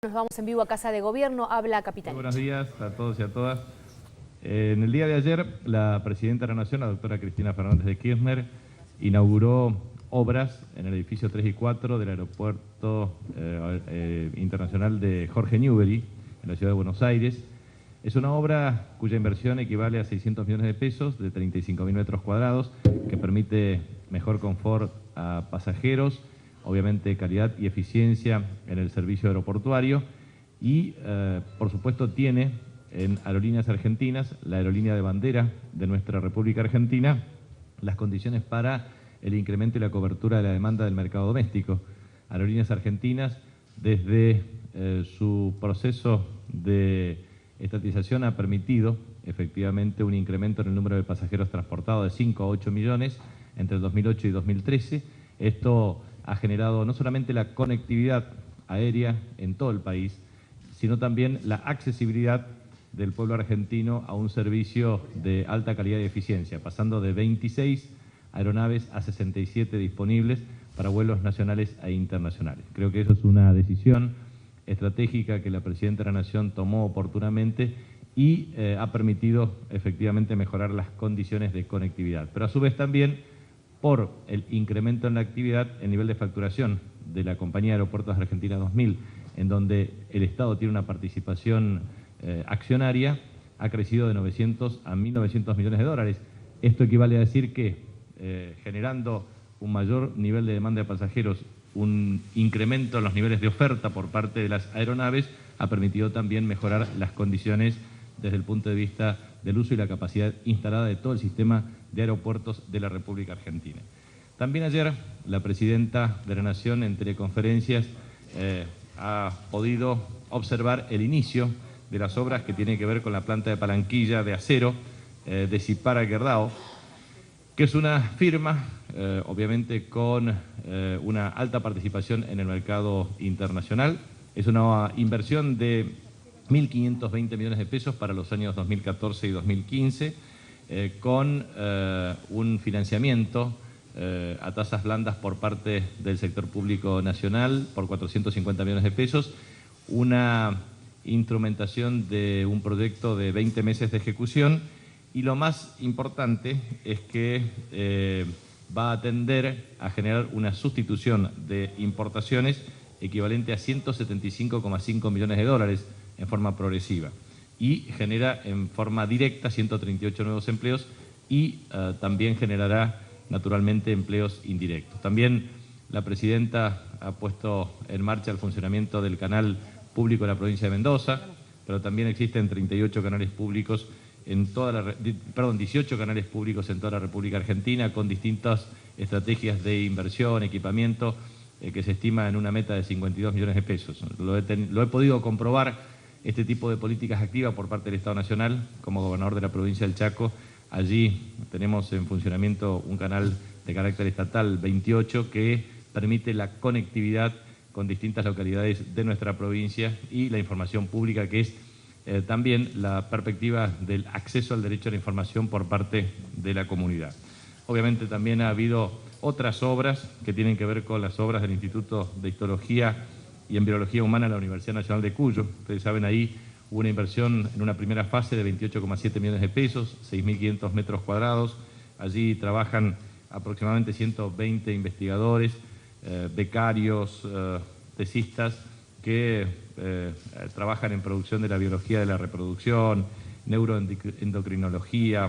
Nos vamos en vivo a Casa de Gobierno, habla Capital. Buenos días a todos y a todas. En el día de ayer, la Presidenta de la Nación, la doctora Cristina Fernández de Kirchner, inauguró obras en el edificio 3 y 4 del Aeropuerto Internacional de Jorge Newbery, en la ciudad de Buenos Aires. Es una obra cuya inversión equivale a 600 millones de pesos, de 35.000 metros cuadrados, que permite mejor confort a pasajeros, obviamente calidad y eficiencia en el servicio aeroportuario y, por supuesto, tiene en Aerolíneas Argentinas, la aerolínea de bandera de nuestra República Argentina, las condiciones para el incremento y la cobertura de la demanda del mercado doméstico. Aerolíneas Argentinas, desde su proceso de estatización, ha permitido efectivamente un incremento en el número de pasajeros transportados de 5 a 8 millones entre el 2008 y 2013. Esto ha generado no solamente la conectividad aérea en todo el país, sino también la accesibilidad del pueblo argentino a un servicio de alta calidad y eficiencia, pasando de 26 aeronaves a 67 disponibles para vuelos nacionales e internacionales. Creo que eso es una decisión estratégica que la Presidenta de la Nación tomó oportunamente y ha permitido efectivamente mejorar las condiciones de conectividad. Pero a su vez también, por el incremento en la actividad, el nivel de facturación de la Compañía de Aeropuertos Argentina 2000, en donde el Estado tiene una participación accionaria, ha crecido de 900 a 1.900 millones de dólares. Esto equivale a decir que, generando un mayor nivel de demanda de pasajeros, un incremento en los niveles de oferta por parte de las aeronaves, ha permitido también mejorar las condiciones desde el punto de vista del uso y la capacidad instalada de todo el sistema de aeropuertos de la República Argentina. También ayer la Presidenta de la Nación, en teleconferencias, ha podido observar el inicio de las obras que tienen que ver con la planta de Palanquilla de acero de Cipara Gerdau, que es una firma, obviamente con una alta participación en el mercado internacional. Es una inversión de 1.520 millones de pesos para los años 2014 y 2015, con un financiamiento a tasas blandas por parte del sector público nacional por 450 millones de pesos, una instrumentación de un proyecto de 20 meses de ejecución y lo más importante es que va a tender a generar una sustitución de importaciones equivalente a 175,5 millones de dólares en forma progresiva y genera en forma directa 138 nuevos empleos y también generará naturalmente empleos indirectos. También la Presidenta ha puesto en marcha el funcionamiento del canal público de la provincia de Mendoza, pero también existen 38 canales públicos en toda 18 canales públicos en toda la República Argentina con distintas estrategias de inversión, equipamiento, que se estima en una meta de 52 millones de pesos. Lo he podido comprobar, este tipo de políticas activas por parte del Estado Nacional, como gobernador de la provincia del Chaco. Allí tenemos en funcionamiento un canal de carácter estatal 28 que permite la conectividad con distintas localidades de nuestra provincia y la información pública, que es también la perspectiva del acceso al derecho a la información por parte de la comunidad. Obviamente también ha habido otras obras que tienen que ver con las obras del Instituto de Histología y Embriología Humana de la Universidad Nacional de Cuyo. Ustedes saben, ahí hubo una inversión en una primera fase de 28,7 millones de pesos, 6.500 metros cuadrados. Allí trabajan aproximadamente 120 investigadores, becarios, tesistas, que trabajan en producción de la biología de la reproducción, neuroendocrinología,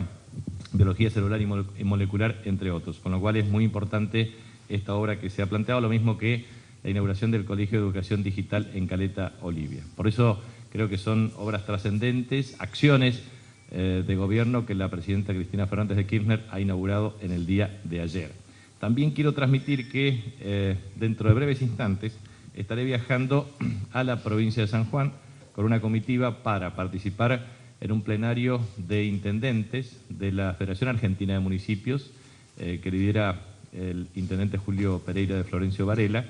biología celular y molecular, entre otros. Con lo cual es muy importante esta obra que se ha planteado, lo mismo que la inauguración del Colegio de Educación Digital en Caleta Olivia. Por eso creo que son obras trascendentes, acciones de gobierno que la Presidenta Cristina Fernández de Kirchner ha inaugurado en el día de ayer. También quiero transmitir que dentro de breves instantes estaré viajando a la provincia de San Juan con una comitiva para participar en un plenario de intendentes de la Federación Argentina de Municipios, que lidera el intendente Julio Pereira de Florencio Varela,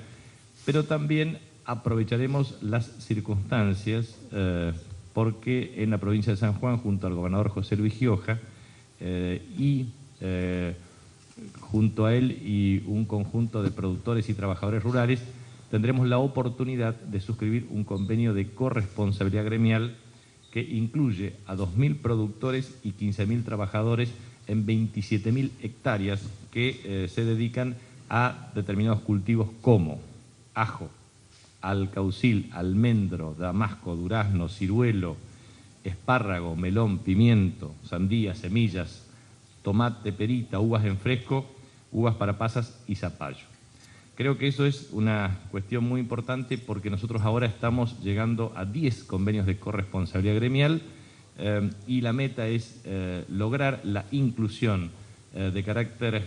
pero también aprovecharemos las circunstancias porque en la provincia de San Juan, junto al gobernador José Luis Gioja y junto a él y un conjunto de productores y trabajadores rurales, tendremos la oportunidad de suscribir un convenio de corresponsabilidad gremial que incluye a 2.000 productores y 15.000 trabajadores en 27.000 hectáreas que se dedican a determinados cultivos como ajo, alcaucil, almendro, damasco, durazno, ciruelo, espárrago, melón, pimiento, sandía, semillas, tomate, perita, uvas en fresco, uvas para pasas y zapallo. Creo que eso es una cuestión muy importante porque nosotros ahora estamos llegando a 10 convenios de corresponsabilidad gremial y la meta es lograr la inclusión de carácter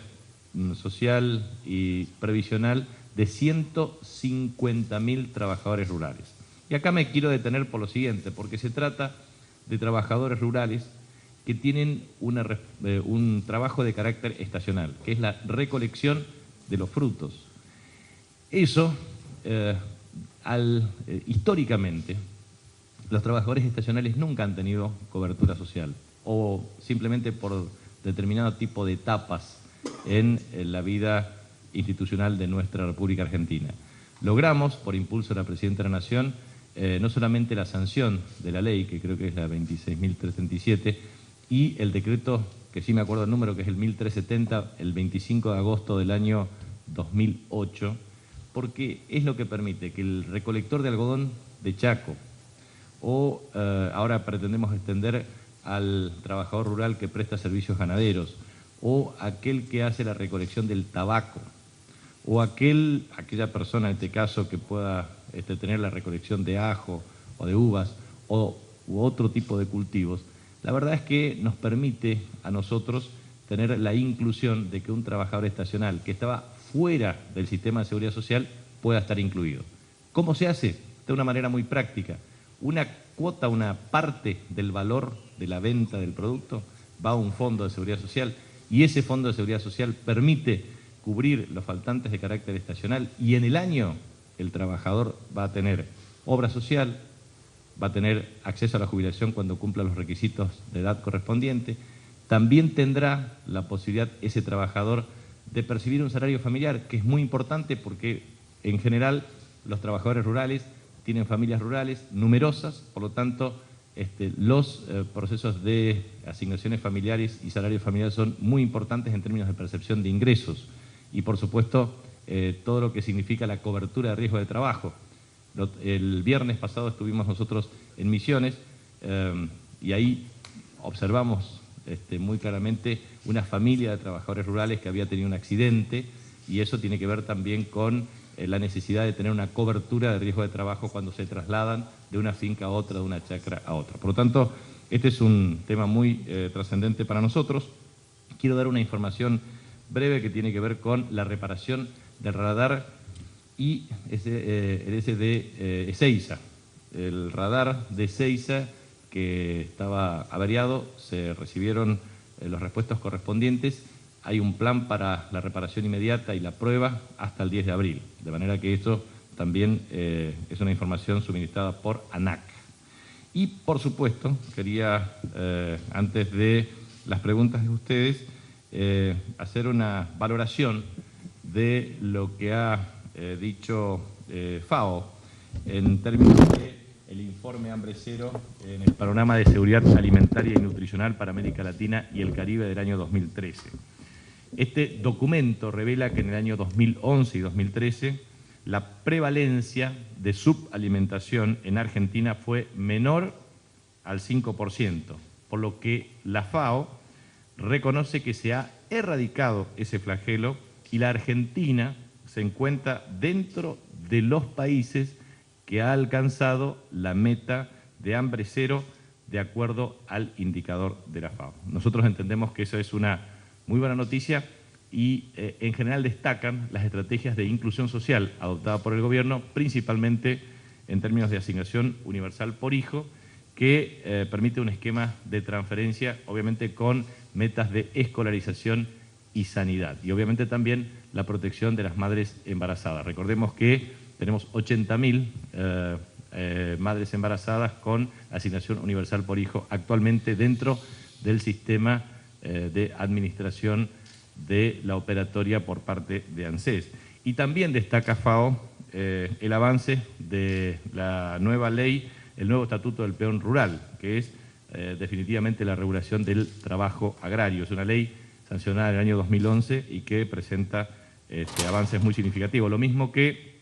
social y previsional de 150.000 trabajadores rurales. Y acá me quiero detener por lo siguiente, porque se trata de trabajadores rurales que tienen un trabajo de carácter estacional, que es la recolección de los frutos. Eso, históricamente, los trabajadores estacionales nunca han tenido cobertura social o simplemente por determinado tipo de etapas en la vida institucional de nuestra República Argentina. Logramos, por impulso de la Presidenta de la Nación, no solamente la sanción de la ley, que creo que es la 26.337, y el decreto, que sí me acuerdo el número, que es el 1370, el 25 de agosto del año 2008, porque es lo que permite que el recolector de algodón de Chaco, o ahora pretendemos extender al trabajador rural que presta servicios ganaderos, o aquel que hace la recolección del tabaco, o aquella persona, en este caso, que pueda tener la recolección de ajo o de uvas u otro tipo de cultivos, la verdad es que nos permite a nosotros tener la inclusión de que un trabajador estacional que estaba fuera del sistema de seguridad social pueda estar incluido. ¿Cómo se hace? De una manera muy práctica. Una cuota, una parte del valor de la venta del producto va a un fondo de seguridad social y ese fondo de seguridad social permite cubrir los faltantes de carácter estacional y en el año el trabajador va a tener obra social, va a tener acceso a la jubilación cuando cumpla los requisitos de edad correspondiente, también tendrá la posibilidad ese trabajador de percibir un salario familiar, que es muy importante porque en general los trabajadores rurales tienen familias rurales numerosas, por lo tanto los procesos de asignaciones familiares y salarios familiares son muy importantes en términos de percepción de ingresos y por supuesto todo lo que significa la cobertura de riesgo de trabajo. El viernes pasado estuvimos nosotros en Misiones y ahí observamos muy claramente una familia de trabajadores rurales que había tenido un accidente y eso tiene que ver también con la necesidad de tener una cobertura de riesgo de trabajo cuando se trasladan de una finca a otra, de una chacra a otra. Por lo tanto, este es un tema muy trascendente para nosotros. Quiero dar una información breve que tiene que ver con la reparación del radar y el SD Ezeiza. El radar de Ezeiza que estaba averiado, se recibieron los repuestos correspondientes. Hay un plan para la reparación inmediata y la prueba hasta el 10 de abril. De manera que esto también es una información suministrada por ANAC. Y, por supuesto, quería, antes de las preguntas de ustedes, hacer una valoración de lo que ha dicho FAO en términos del informe Hambre Cero en el panorama de seguridad alimentaria y nutricional para América Latina y el Caribe del año 2013. Este documento revela que en el año 2011 y 2013 la prevalencia de subalimentación en Argentina fue menor al 5%, por lo que la FAO reconoce que se ha erradicado ese flagelo y la Argentina se encuentra dentro de los países que ha alcanzado la meta de hambre cero de acuerdo al indicador de la FAO. Nosotros entendemos que eso es una muy buena noticia y en general destacan las estrategias de inclusión social adoptadas por el gobierno, principalmente en términos de asignación universal por hijo, que permite un esquema de transferencia, obviamente con metas de escolarización y sanidad. Y obviamente también la protección de las madres embarazadas. Recordemos que tenemos 80.000 madres embarazadas con asignación universal por hijo actualmente dentro del sistema de administración de la operatoria por parte de ANSES. Y también destaca FAO el avance de la nueva ley, el nuevo estatuto del peón rural, que es definitivamente la regulación del trabajo agrario. Es una ley sancionada en el año 2011 y que presenta avances muy significativos. Lo mismo que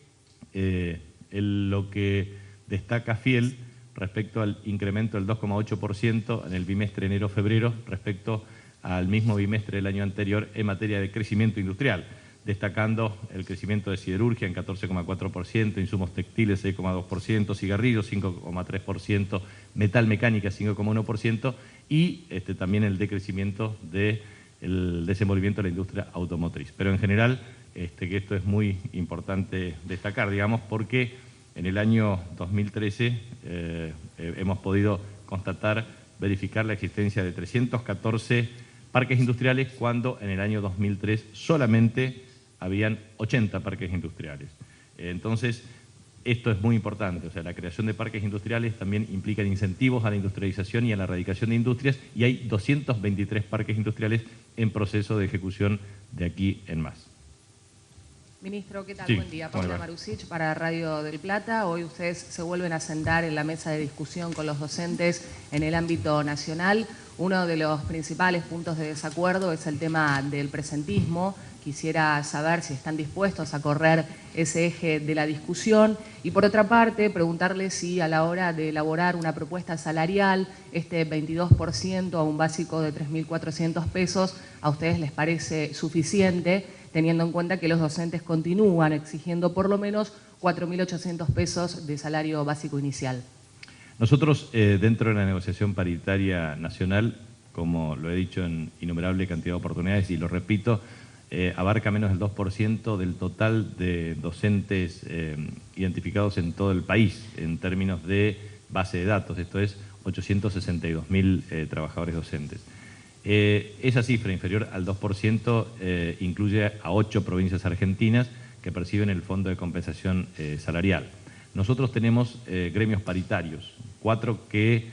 lo que destaca Fiel respecto al incremento del 2,8% en el bimestre enero-febrero respecto al mismo bimestre del año anterior en materia de crecimiento industrial, destacando el crecimiento de siderurgia en 14,4%, insumos textiles 6,2%, cigarrillos 5,3%, metal mecánica 5,1% y también el decrecimiento del desenvolvimiento de la industria automotriz. Pero en general, que esto es muy importante destacar, digamos, porque en el año 2013 hemos podido verificar la existencia de 314 parques industriales cuando en el año 2003 solamente habían 80 parques industriales. Entonces, esto es muy importante, o sea, la creación de parques industriales también implica incentivos a la industrialización y a la erradicación de industrias y hay 223 parques industriales en proceso de ejecución de aquí en más. Ministro, ¿qué tal? Sí, buen día. Paula Marusic para Radio del Plata. Hoy ustedes se vuelven a sentar en la mesa de discusión con los docentes en el ámbito nacional. Uno de los principales puntos de desacuerdo es el tema del presentismo. Quisiera saber si están dispuestos a correr ese eje de la discusión. Y por otra parte, preguntarles si a la hora de elaborar una propuesta salarial, 22% a un básico de 3.400 pesos, ¿a ustedes les parece suficiente, teniendo en cuenta que los docentes continúan exigiendo por lo menos 4.800 pesos de salario básico inicial? Nosotros, dentro de la negociación paritaria nacional, como lo he dicho en innumerable cantidad de oportunidades y lo repito, abarca menos del 2% del total de docentes identificados en todo el país en términos de base de datos, esto es 862.000 trabajadores docentes. Esa cifra inferior al 2% incluye a 8 provincias argentinas que perciben el Fondo de Compensación Salarial. Nosotros tenemos gremios paritarios, 4 que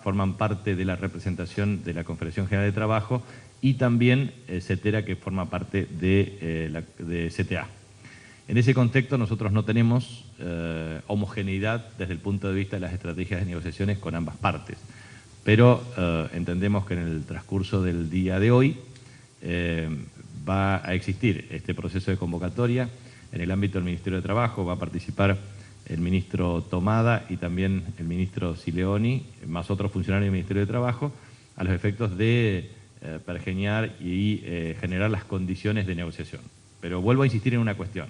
forman parte de la representación de la Confederación General de Trabajo y también CETERA, que forma parte de CTA. En ese contexto nosotros no tenemos homogeneidad desde el punto de vista de las estrategias de negociaciones con ambas partes. Pero entendemos que en el transcurso del día de hoy va a existir este proceso de convocatoria. En el ámbito del Ministerio de Trabajo va a participar el ministro Tomada y también el ministro Sileoni, más otros funcionarios del Ministerio de Trabajo, a los efectos de pergeñar y generar las condiciones de negociación. Pero vuelvo a insistir en una cuestión.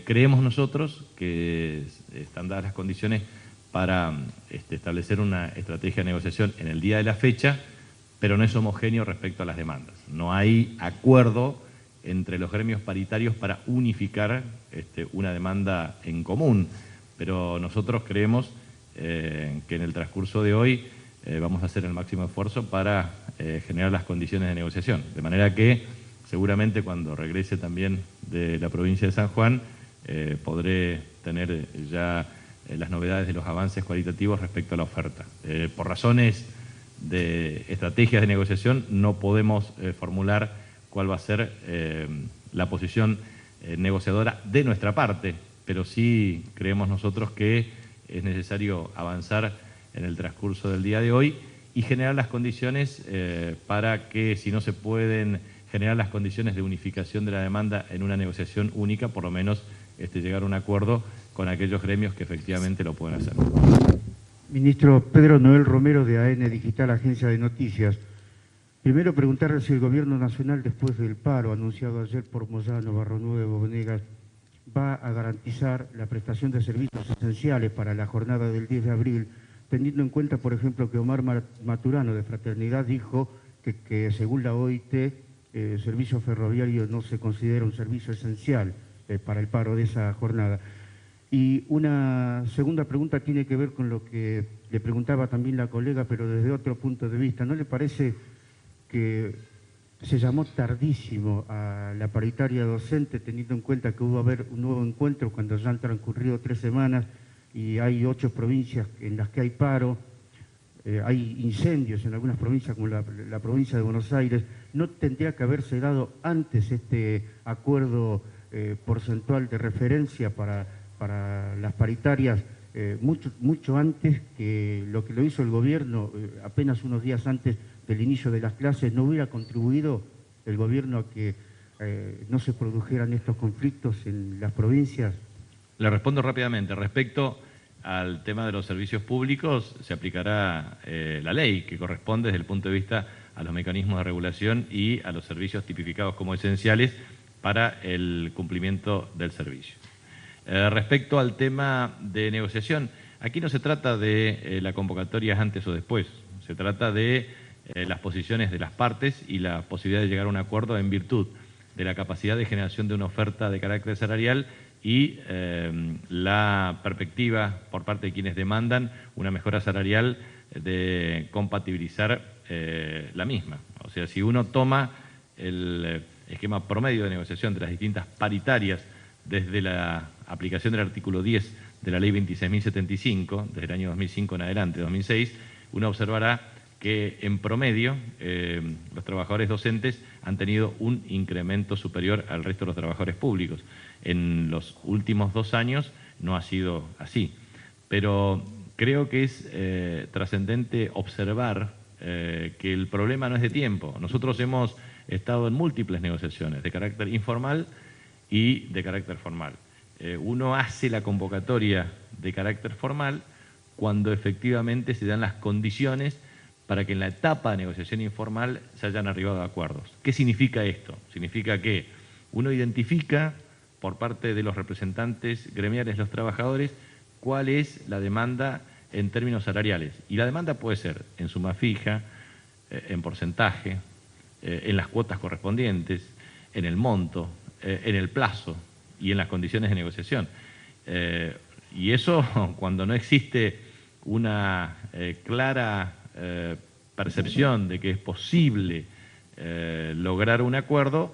Creemos nosotros que están dadas las condiciones para establecer una estrategia de negociación en el día de la fecha, pero no es homogéneo respecto a las demandas. No hay acuerdo entre los gremios paritarios para unificar una demanda en común, pero nosotros creemos que en el transcurso de hoy vamos a hacer el máximo esfuerzo para generar las condiciones de negociación, de manera que seguramente cuando regrese también de la provincia de San Juan podré tener ya las novedades de los avances cualitativos respecto a la oferta. Por razones de estrategias de negociación no podemos formular cuál va a ser la posición negociadora de nuestra parte, pero sí creemos nosotros que es necesario avanzar en el transcurso del día de hoy y generar las condiciones para que, si no se pueden generar las condiciones de unificación de la demanda en una negociación única, por lo menos llegar a un acuerdo con aquellos gremios que efectivamente lo pueden hacer. Ministro Pedro Noel Romero, de AN Digital, Agencia de Noticias. Primero preguntarle si el Gobierno Nacional, después del paro anunciado ayer por Moyano, Barrio Nuevo, Bonegas, va a garantizar la prestación de servicios esenciales para la jornada del 10 de abril, teniendo en cuenta, por ejemplo, que Omar Maturano, de Fraternidad, dijo que según la OIT, el servicio ferroviario no se considera un servicio esencial para el paro de esa jornada. Y una segunda pregunta tiene que ver con lo que le preguntaba también la colega, pero desde otro punto de vista. ¿No le parece que se llamó tardísimo a la paritaria docente, teniendo en cuenta que hubo a haber un nuevo encuentro cuando ya han transcurrido 3 semanas y hay 8 provincias en las que hay paro, hay incendios en algunas provincias como la provincia de Buenos Aires? ¿No tendría que haberse dado antes este acuerdo porcentual de referencia para las paritarias mucho antes que lo hizo el gobierno, apenas unos días antes del inicio de las clases. ¿No hubiera contribuido el gobierno a que no se produjeran estos conflictos en las provincias? Le respondo rápidamente. Respecto al tema de los servicios públicos, se aplicará la ley que corresponde desde el punto de vista a los mecanismos de regulación y a los servicios tipificados como esenciales para el cumplimiento del servicio. Respecto al tema de negociación, aquí no se trata de la convocatoria antes o después, se trata de las posiciones de las partes y la posibilidad de llegar a un acuerdo en virtud de la capacidad de generación de una oferta de carácter salarial y la perspectiva por parte de quienes demandan una mejora salarial de compatibilizar la misma. O sea, si uno toma el esquema promedio de negociación de las distintas paritarias desde la aplicación del artículo 10 de la Ley 26.075, desde el año 2005 en adelante, 2006, uno observará que en promedio los trabajadores docentes han tenido un incremento superior al resto de los trabajadores públicos. En los últimos 2 años no ha sido así, pero creo que es trascendente observar que el problema no es de tiempo. Nosotros hemos estado en múltiples negociaciones de carácter informal y de carácter formal. Uno hace la convocatoria de carácter formal cuando efectivamente se dan las condiciones para que en la etapa de negociación informal se hayan arribado a acuerdos. ¿Qué significa esto? Significa que uno identifica por parte de los representantes gremiales de los trabajadores cuál es la demanda en términos salariales. Y la demanda puede ser en suma fija, en porcentaje, en las cuotas correspondientes, en el monto, en el plazo y en las condiciones de negociación. Y eso, cuando no existe una clara percepción de que es posible lograr un acuerdo,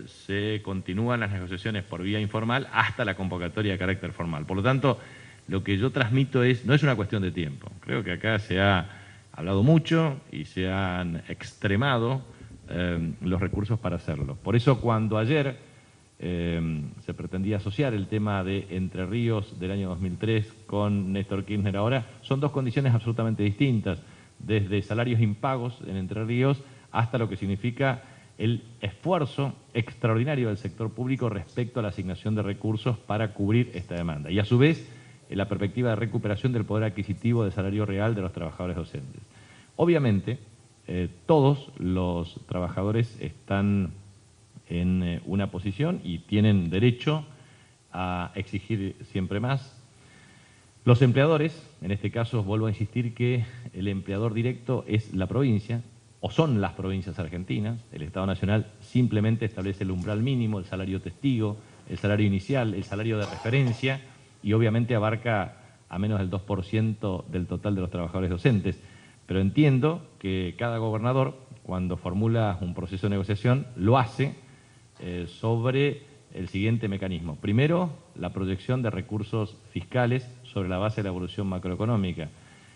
se continúan las negociaciones por vía informal hasta la convocatoria de carácter formal. Por lo tanto, lo que yo transmito no es una cuestión de tiempo. Creo que acá se ha hablado mucho y se han extremado los recursos para hacerlo. Por eso cuando ayer se pretendía asociar el tema de Entre Ríos del año 2003 con Néstor Kirchner ahora, son dos condiciones absolutamente distintas, desde salarios impagos en Entre Ríos hasta lo que significa el esfuerzo extraordinario del sector público respecto a la asignación de recursos para cubrir esta demanda. Y a su vez, la perspectiva de recuperación del poder adquisitivo de salario real de los trabajadores docentes. Obviamente, todos los trabajadores están en una posición y tienen derecho a exigir siempre más. Los empleadores, en este caso vuelvo a insistir que el empleador directo es la provincia, o son las provincias argentinas. El Estado Nacional simplemente establece el umbral mínimo, el salario testigo, el salario inicial, el salario de referencia, y obviamente abarca a menos del 2% del total de los trabajadores docentes. Pero entiendo que cada gobernador, cuando formula un proceso de negociación, lo hace sobre el siguiente mecanismo. Primero, la proyección de recursos fiscales sobre la base de la evolución macroeconómica.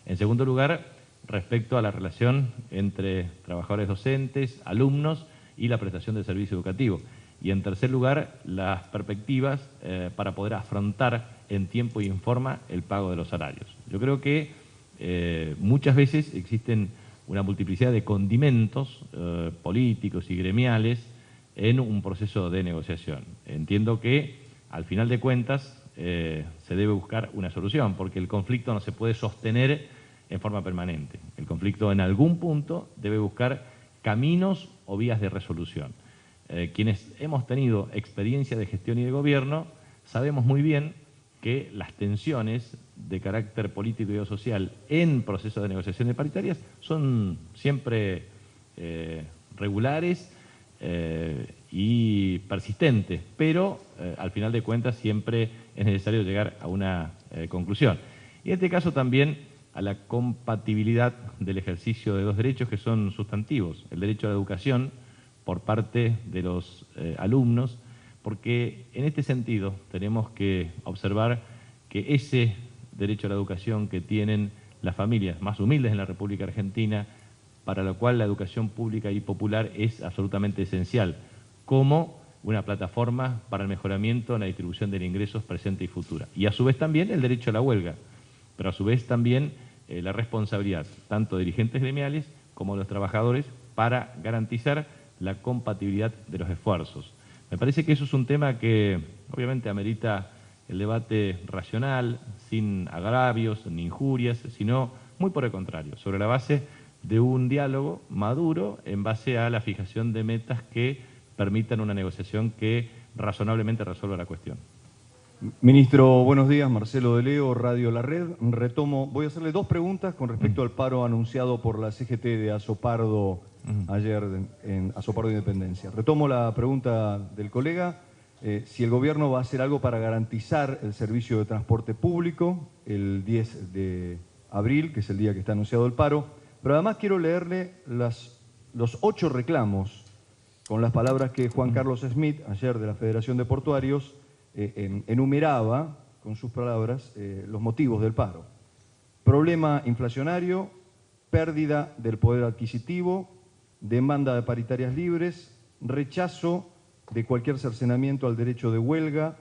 En segundo lugar, respecto a la relación entre trabajadores docentes, alumnos y la prestación del servicio educativo. Y en tercer lugar, las perspectivas para poder afrontar en tiempo y en forma el pago de los salarios. Yo creo que muchas veces existen una multiplicidad de condimentos políticos y gremiales en un proceso de negociación. Entiendo que, al final de cuentas, se debe buscar una solución, porque el conflicto no se puede sostener en forma permanente. El conflicto en algún punto debe buscar caminos o vías de resolución. Quienes hemos tenido experiencia de gestión y de gobierno sabemos muy bien que las tensiones de carácter político y social en procesos de negociaciones paritarias son siempre regulares y persistentes, pero al final de cuentas siempre es necesario llegar a una conclusión. Y en este caso también a la compatibilidad del ejercicio de dos derechos que son sustantivos, el derecho a la educación por parte de los alumnos, porque en este sentido tenemos que observar que ese derecho a la educación que tienen las familias más humildes en la República Argentina, para lo cual la educación pública y popular es absolutamente esencial, como una plataforma para el mejoramiento en la distribución de ingresos presente y futura. Y a su vez también el derecho a la huelga, pero a su vez también la responsabilidad, tanto de dirigentes gremiales como de los trabajadores, para garantizar la compatibilidad de los esfuerzos. Me parece que eso es un tema que obviamente amerita el debate racional, sin agravios ni injurias, sino muy por el contrario, sobre la base de un diálogo maduro en base a la fijación de metas que permitan una negociación que razonablemente resuelva la cuestión. Ministro, buenos días. Marcelo de Leo, Radio La Red. Retomo, voy a hacerle dos preguntas con respecto al paro anunciado por la CGT de Azopardo ayer en Azopardo Independencia. Retomo la pregunta del colega, si el gobierno va a hacer algo para garantizar el servicio de transporte público el 10 de abril, que es el día que está anunciado el paro, pero además quiero leerle los 8 reclamos con las palabras que Juan Carlos Smith, ayer de la Federación de Portuarios, enumeraba con sus palabras los motivos del paro. Problema inflacionario, pérdida del poder adquisitivo, demanda de paritarias libres, rechazo de cualquier cercenamiento al derecho de huelga,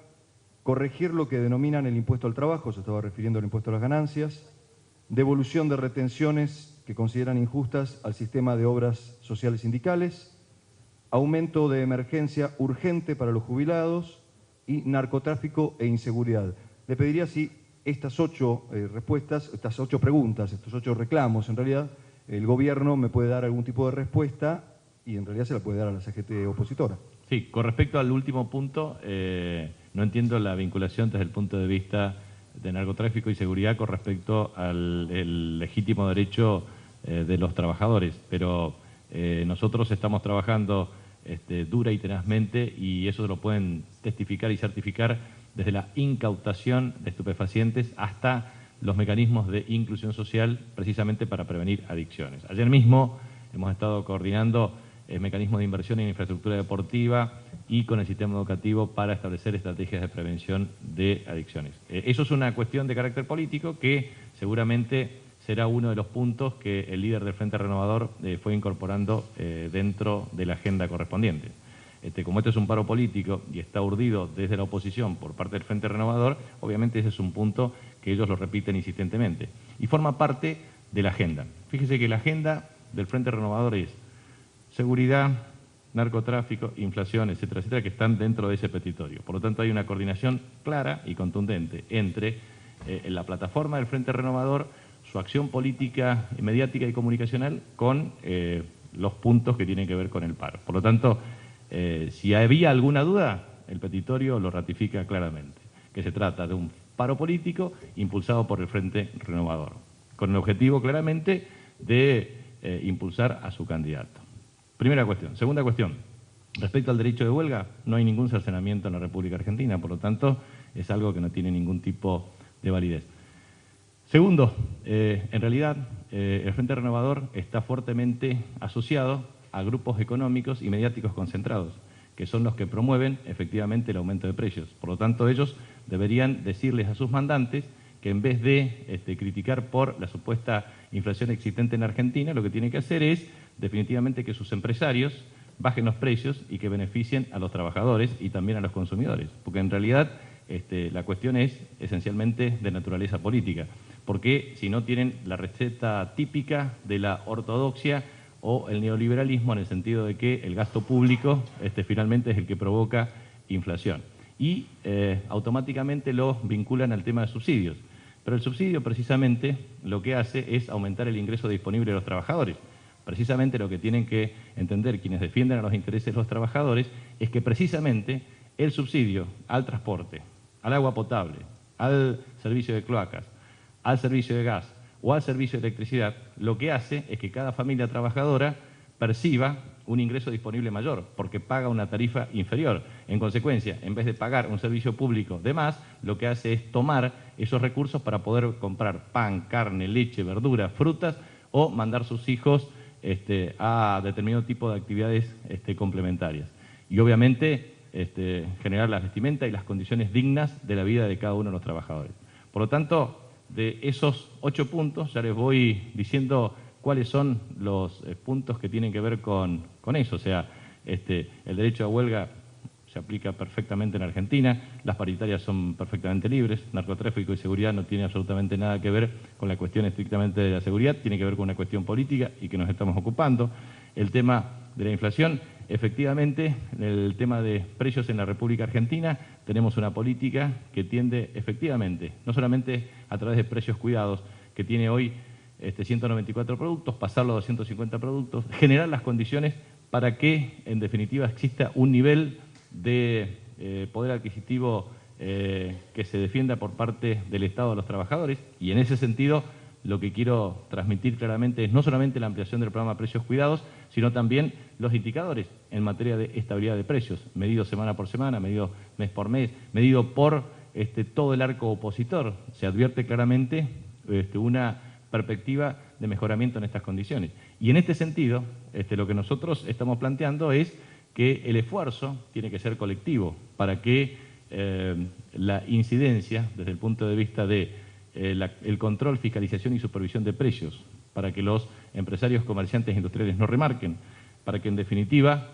corregir lo que denominan el impuesto al trabajo, se estaba refiriendo al impuesto a las ganancias, devolución de retenciones que consideran injustas al sistema de obras sociales sindicales, aumento de emergencia urgente para los jubilados y narcotráfico e inseguridad. Le pediría si estas 8 respuestas, estas 8 preguntas, estos 8 reclamos, en realidad, el gobierno me puede dar algún tipo de respuesta y en realidad se la puede dar a la CGT opositora. Sí, con respecto al último punto, no entiendo la vinculación desde el punto de vista de narcotráfico y seguridad con respecto al legítimo derecho de los trabajadores, pero nosotros estamos trabajando dura y tenazmente, y eso lo pueden testificar y certificar desde la incautación de estupefacientes hasta los mecanismos de inclusión social, precisamente para prevenir adicciones. Ayer mismo hemos estado coordinando mecanismos de inversión en infraestructura deportiva y con el sistema educativo para establecer estrategias de prevención de adicciones. Eso es una cuestión de carácter político que seguramente será uno de los puntos que el líder del Frente Renovador fue incorporando dentro de la agenda correspondiente. Como este es un paro político y está urdido desde la oposición por parte del Frente Renovador, obviamente ese es un punto que ellos lo repiten insistentemente y forma parte de la agenda. Fíjese que la agenda del Frente Renovador es seguridad, narcotráfico, inflación, etcétera, etcétera, que están dentro de ese petitorio. Por lo tanto, hay una coordinación clara y contundente entre la plataforma del Frente Renovador, su acción política, mediática y comunicacional con los puntos que tienen que ver con el paro. Por lo tanto, si había alguna duda, el petitorio lo ratifica claramente, que se trata de un paro político impulsado por el Frente Renovador, con el objetivo claramente de impulsar a su candidato. Primera cuestión. Segunda cuestión, respecto al derecho de huelga, no hay ningún cercenamiento en la República Argentina, por lo tanto, es algo que no tiene ningún tipo de validez. Segundo, en realidad el Frente Renovador está fuertemente asociado a grupos económicos y mediáticos concentrados, que son los que promueven efectivamente el aumento de precios. Por lo tanto, ellos deberían decirles a sus mandantes que en vez de criticar por la supuesta inflación existente en Argentina, lo que tienen que hacer es definitivamente que sus empresarios bajen los precios y que beneficien a los trabajadores y también a los consumidores, porque en realidad la cuestión es esencialmente de naturaleza política, porque si no tienen la receta típica de la ortodoxia o el neoliberalismo, en el sentido de que el gasto público finalmente es el que provoca inflación. Y automáticamente lo vinculan al tema de subsidios. Pero el subsidio precisamente lo que hace es aumentar el ingreso disponible de los trabajadores. Precisamente lo que tienen que entender quienes defienden a los intereses de los trabajadores es que precisamente el subsidio al transporte, al agua potable, al servicio de cloacas, al servicio de gas o al servicio de electricidad, lo que hace es que cada familia trabajadora perciba un ingreso disponible mayor, porque paga una tarifa inferior. En consecuencia, en vez de pagar un servicio público de más, lo que hace es tomar esos recursos para poder comprar pan, carne, leche, verduras, frutas o mandar sus hijos a determinado tipo de actividades complementarias. Y obviamente generar la vestimenta y las condiciones dignas de la vida de cada uno de los trabajadores. Por lo tanto, de esos 8 puntos, ya les voy diciendo cuáles son los puntos que tienen que ver con eso. O sea, el derecho a huelga se aplica perfectamente en Argentina, las paritarias son perfectamente libres, narcotráfico y seguridad no tiene absolutamente nada que ver con la cuestión estrictamente de la seguridad, tiene que ver con una cuestión política y que nos estamos ocupando. El tema de la inflación, efectivamente, el tema de precios en la República Argentina, tenemos una política que tiende efectivamente, no solamente a través de precios cuidados, que tiene hoy 194 productos, pasarlo a 250 productos, generar las condiciones para que, en definitiva, exista un nivel de poder adquisitivo que se defienda por parte del Estado de los trabajadores. Y en ese sentido, lo que quiero transmitir claramente es no solamente la ampliación del programa Precios Cuidados, sino también los indicadores en materia de estabilidad de precios, medido semana por semana, medido mes por mes, medido por todo el arco opositor. Se advierte claramente una perspectiva de mejoramiento en estas condiciones. Y en este sentido, lo que nosotros estamos planteando es que el esfuerzo tiene que ser colectivo para que la incidencia, desde el punto de vista de el control, fiscalización y supervisión de precios, para que los empresarios, comerciantes e industriales no remarquen, para que en definitiva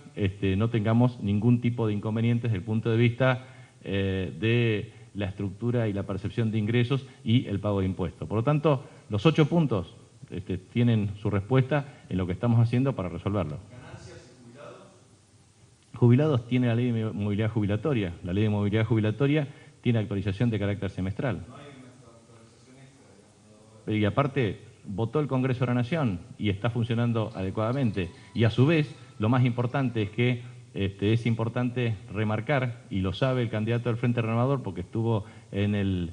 no tengamos ningún tipo de inconvenientes desde el punto de vista de la estructura y la percepción de ingresos y el pago de impuestos. Por lo tanto, los 8 puntos tienen su respuesta en lo que estamos haciendo para resolverlo. ¿Ganancias y jubilados? Jubilados tiene la ley de movilidad jubilatoria. La ley de movilidad jubilatoria tiene actualización de carácter semestral. No hay una actualización extra. Y aparte, votó el Congreso de la Nación y está funcionando adecuadamente. Y a su vez, lo más importante es que es importante remarcar, y lo sabe el candidato del Frente Renovador porque estuvo en el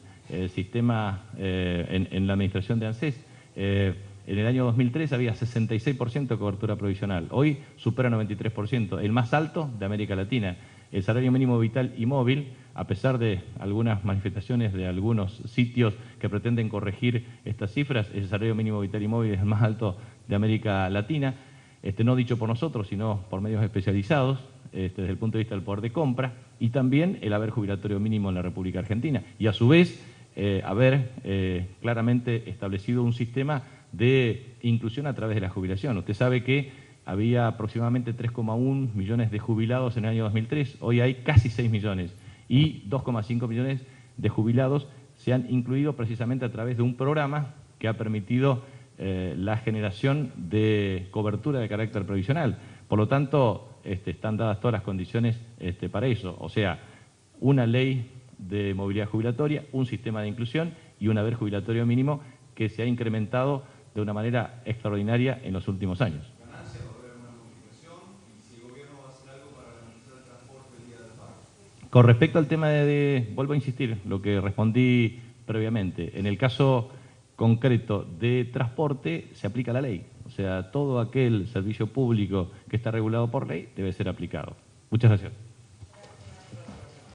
sistema, en la administración de ANSES. En el año 2003 había 66% de cobertura provisional, hoy supera 93%, el más alto de América Latina. El salario mínimo vital y móvil, a pesar de algunas manifestaciones de algunos sitios que pretenden corregir estas cifras, el salario mínimo vital y móvil es el más alto de América Latina, no dicho por nosotros, sino por medios especializados, desde el punto de vista del poder de compra, y también el haber jubilatorio mínimo en la República Argentina. Y a su vez, haber claramente establecido un sistema de inclusión a través de la jubilación. Usted sabe que había aproximadamente 3,1 millones de jubilados en el año 2003, hoy hay casi 6 millones y 2,5 millones de jubilados se han incluido precisamente a través de un programa que ha permitido la generación de cobertura de carácter previsional. Por lo tanto, están dadas todas las condiciones para eso, o sea, una ley de movilidad jubilatoria, un sistema de inclusión y un haber jubilatorio mínimo que se ha incrementado de una manera extraordinaria en los últimos años. ¿Ganancia va a haber una modificación? ¿Y si el gobierno va a hacer algo para garantizar el transporte el día del paro? Con respecto al tema vuelvo a insistir, lo que respondí previamente, en el caso concreto de transporte se aplica la ley, o sea, todo aquel servicio público que está regulado por ley debe ser aplicado. Muchas gracias.